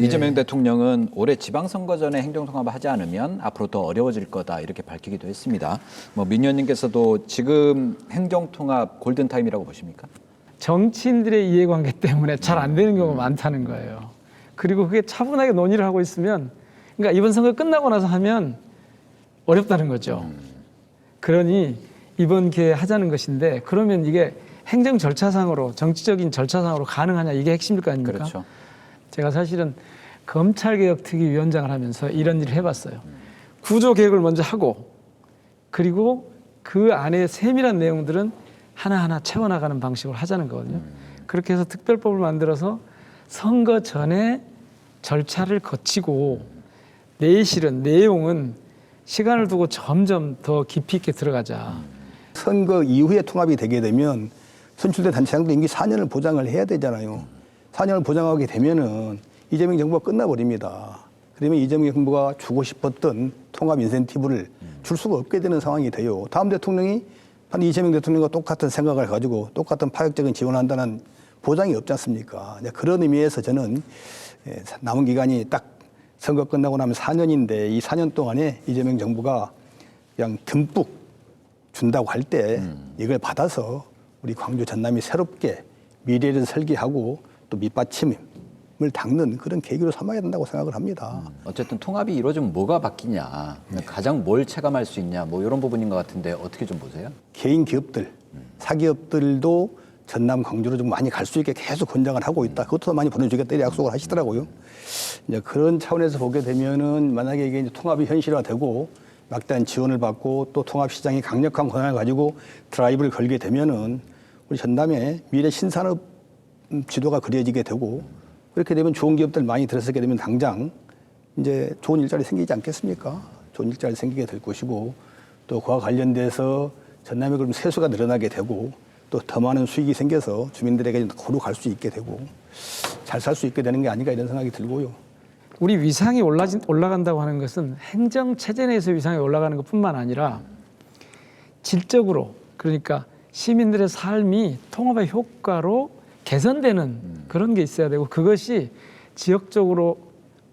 이재명 대통령은 올해 지방선거 전에 행정통합을 하지 않으면 앞으로 더 어려워질 거다 이렇게 밝히기도 했습니다. 민 의원님께서도 지금 행정통합 골든타임이라고 보십니까? 정치인들의 이해관계 때문에 잘 안 되는 경우가 많다는 거예요. 그리고 그게 차분하게 논의를 하고 있으면, 그러니까 이번 선거 끝나고 나서 하면 어렵다는 거죠. 그러니 이번 기회에 하자는 것인데, 그러면 이게 행정 절차상으로, 정치적인 절차상으로 가능하냐, 이게 핵심일 거 아닙니까? 그렇죠. 제가 사실은 검찰개혁특위위원장을 하면서 이런 일을 해봤어요. 구조개혁을 먼저 하고, 그리고 그 안에 세밀한 내용들은 하나하나 채워나가는 방식으로 하자는 거거든요. 그렇게 해서 특별법을 만들어서 선거 전에 절차를 거치고, 내실은, 내용은 시간을 두고 점점 더 깊이 있게 들어가자. 선거 이후에 통합이 되게 되면 선출된 단체장도 임기 4년을 보장을 해야 되잖아요. 4년을 보장하게 되면은 이재명 정부가 끝나버립니다. 그러면 이재명 정부가 주고 싶었던 통합 인센티브를 줄 수가 없게 되는 상황이 돼요. 다음 대통령이 한 이재명 대통령과 똑같은 생각을 가지고 똑같은 파격적인 지원을 한다는 보장이 없지 않습니까? 그런 의미에서 저는 남은 기간이 딱 선거 끝나고 나면 4년인데 이 4년 동안에 이재명 정부가 그냥 듬뿍 준다고 할 때 이걸 받아서 우리 광주 전남이 새롭게 미래를 설계하고 또 밑받침을 닦는 그런 계기로 삼아야 된다고 생각을 합니다. 어쨌든 통합이 이루어지면 뭐가 바뀌냐, 가장 뭘 체감할 수 있냐, 이런 부분인 것 같은데 어떻게 좀 보세요? 개인 기업들, 사기업들도 전남 광주로 좀 많이 갈 수 있게 계속 권장을 하고 있다. 그것도 많이 보내주겠다 이렇게 약속을 하시더라고요. 이제 그런 차원에서 보게 되면은 만약에 이게 이제 통합이 현실화되고 막대한 지원을 받고 또 통합 시장이 강력한 권한을 가지고 드라이브를 걸게 되면은 우리 전남의 미래 신산업 지도가 그려지게 되고 그렇게 되면 좋은 기업들 많이 들어서게 되면 당장 이제 좋은 일자리 생기지 않겠습니까? 좋은 일자리 생기게 될 것이고 또 그와 관련돼서 전남에 그럼 세수가 늘어나게 되고 또 더 많은 수익이 생겨서 주민들에게 고루 갈 수 있게 되고 잘 살 수 있게 되는 게 아닌가 이런 생각이 들고요. 우리 위상이 올라간다고 하는 것은 행정체제 내에서 위상이 올라가는 것뿐만 아니라 질적으로, 그러니까 시민들의 삶이 통합의 효과로 개선되는 그런 게 있어야 되고, 그것이 지역적으로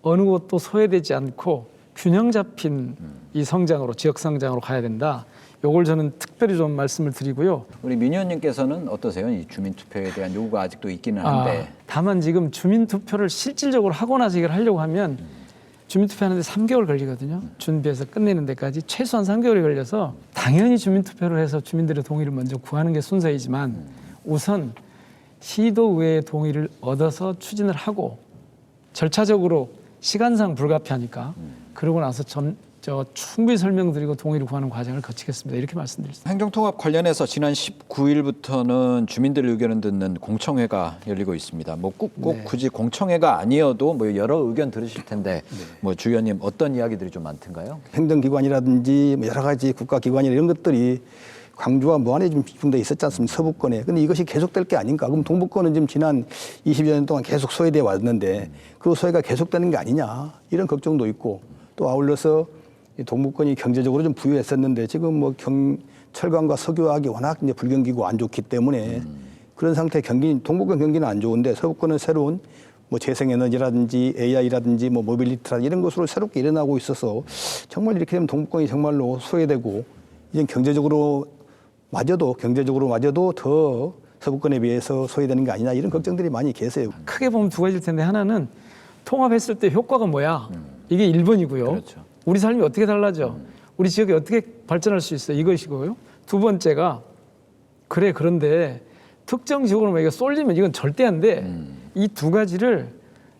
어느 곳도 소외되지 않고 균형 잡힌 이 성장으로, 지역 성장으로 가야 된다. 요걸 저는 특별히 좀 말씀을 드리고요. 우리 민 의원님께서는 어떠세요? 이 주민투표에 대한 요구가 아직도 있기는 한데. 다만 지금 주민투표를 실질적으로 하고 나서 이걸 하려고 하면 주민투표하는데 3개월 걸리거든요. 준비해서 끝내는 데까지 최소한 3개월이 걸려서 당연히 주민투표를 해서 주민들의 동의를 먼저 구하는 게 순서이지만 우선 시도의회의 동의를 얻어서 추진을 하고 절차적으로 시간상 불가피하니까 그러고 나서 충분히 설명드리고 동의를 구하는 과정을 거치겠습니다. 이렇게 말씀드렸습니다. 행정통합 관련해서 지난 19일부터는 주민들의 의견을 듣는 공청회가 열리고 있습니다. 꼭 네. 굳이 공청회가 아니어도 여러 의견 들으실 텐데 주 의원님 어떤 이야기들이 좀 많던가요? 행정기관이라든지 여러 가지 국가기관이나 이런 것들이 광주와 무안에 좀 집중돼 있었지 않습니까? 서부권에. 근데 이것이 계속될 게 아닌가? 그럼 동북권은 지금 지난 20여 년 동안 계속 소외돼 왔는데 그 소외가 계속되는 게 아니냐? 이런 걱정도 있고 또 아울러서 동북권이 경제적으로 좀 부유했었는데 지금 철강과 석유화학이 워낙 이제 불경기고 안 좋기 때문에 그런 상태 동북권 경기는 안 좋은데 서부권은 새로운 재생에너지라든지 AI라든지 모빌리티라든지 이런 것으로 새롭게 일어나고 있어서 정말 이렇게 되면 동북권이 정말로 소외되고 이제 경제적으로 마저도 더 서부권에 비해서 소외되는 게 아니냐 이런 걱정들이 많이 계세요. 크게 보면 두 가지일 텐데, 하나는 통합했을 때 효과가 뭐야? 이게 1번이고요. 그렇죠. 우리 삶이 어떻게 달라져? 우리 지역이 어떻게 발전할 수 있어? 이것이고요. 두 번째가 그런데 특정 지역으로 이거 쏠리면 이건 절대 안 돼. 이 두 가지를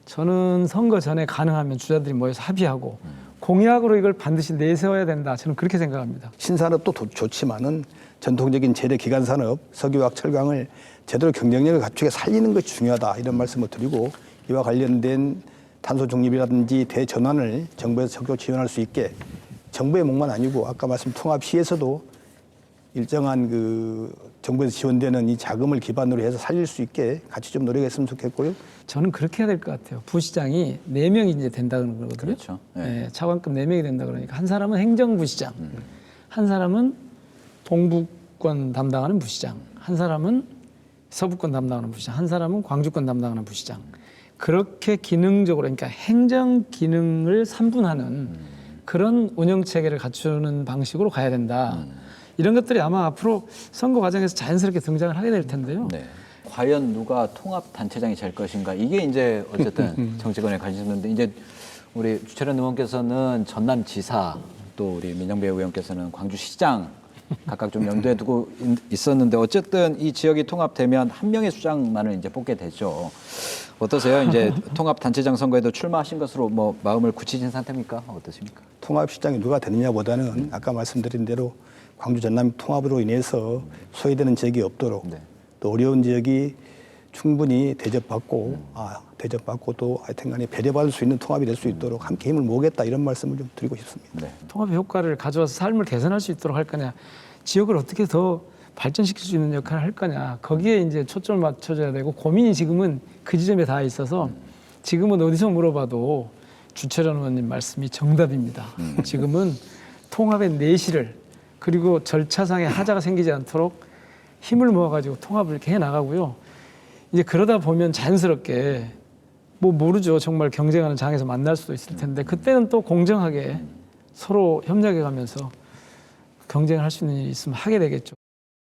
저는 선거 전에 가능하면 주자들이 모여서 합의하고 공약으로 이걸 반드시 내세워야 된다. 저는 그렇게 생각합니다. 신산업도 좋지만은 전통적인 재래 기간 산업, 석유화학, 철강을 제대로 경쟁력을 갖추게 살리는 것이 중요하다. 이런 말씀을 드리고 이와 관련된 탄소 중립이라든지 대전환을 정부에서 적극 지원할 수 있게 정부의 몫만 아니고 아까 말씀 통합 시에서도 일정한 정부에서 지원되는 이 자금을 기반으로 해서 살릴 수 있게 같이 좀 노력했으면 좋겠고요. 저는 그렇게 해야 될 것 같아요. 부시장이 4명이 이제 된다는 거거든요. 그렇죠. 네, 차관급 4명이 된다 그러니까 한 사람은 행정부시장, 한 사람은 동북권 담당하는 부시장, 한 사람은 서부권 담당하는 부시장, 한 사람은 광주권 담당하는 부시장. 그렇게 기능적으로 그러니까 행정 기능을 삼분하는 그런 운영 체계를 갖추는 방식으로 가야 된다. 이런 것들이 아마 앞으로 선거 과정에서 자연스럽게 등장을 하게 될 텐데요. 네. 과연 누가 통합 단체장이 될 것인가 이게 이제 어쨌든 정치권의 관심인데 이제 우리 주철현 의원께서는 전남지사 또 우리 민정배 의원께서는 광주시장 각각 좀 염두에 두고 있었는데 어쨌든 이 지역이 통합되면 한 명의 수장만을 이제 뽑게 되죠. 어떠세요? 이제 통합 단체장 선거에도 출마하신 것으로 뭐 마음을 굳히신 상태입니까? 어떠십니까? 통합시장이 누가 되느냐보다는 아까 말씀드린 대로 광주 전남 통합으로 인해서 소외되는 지역이 없도록 네. 또 어려운 지역이 충분히 대접받고 또 하여튼간에 배려받을 수 있는 통합이 될 수 있도록 함께 힘을 모으겠다 이런 말씀을 좀 드리고 싶습니다. 네. 통합의 효과를 가져와서 삶을 개선할 수 있도록 할 거냐, 지역을 어떻게 더 발전시킬 수 있는 역할을 할 거냐, 거기에 이제 초점을 맞춰줘야 되고 고민이 지금은 그 지점에 다 있어서 지금은 어디서 물어봐도 주철현 의원님 말씀이 정답입니다. 지금은 통합의 내실을 그리고 절차상의 하자가 생기지 않도록 힘을 모아가지고 통합을 이렇게 해나가고요. 이제 그러다 보면 자연스럽게 뭐 모르죠. 정말 경쟁하는 장에서 만날 수도 있을 텐데 그때는 또 공정하게 서로 협력해가면서 경쟁을 할 수 있는 일이 있으면 하게 되겠죠.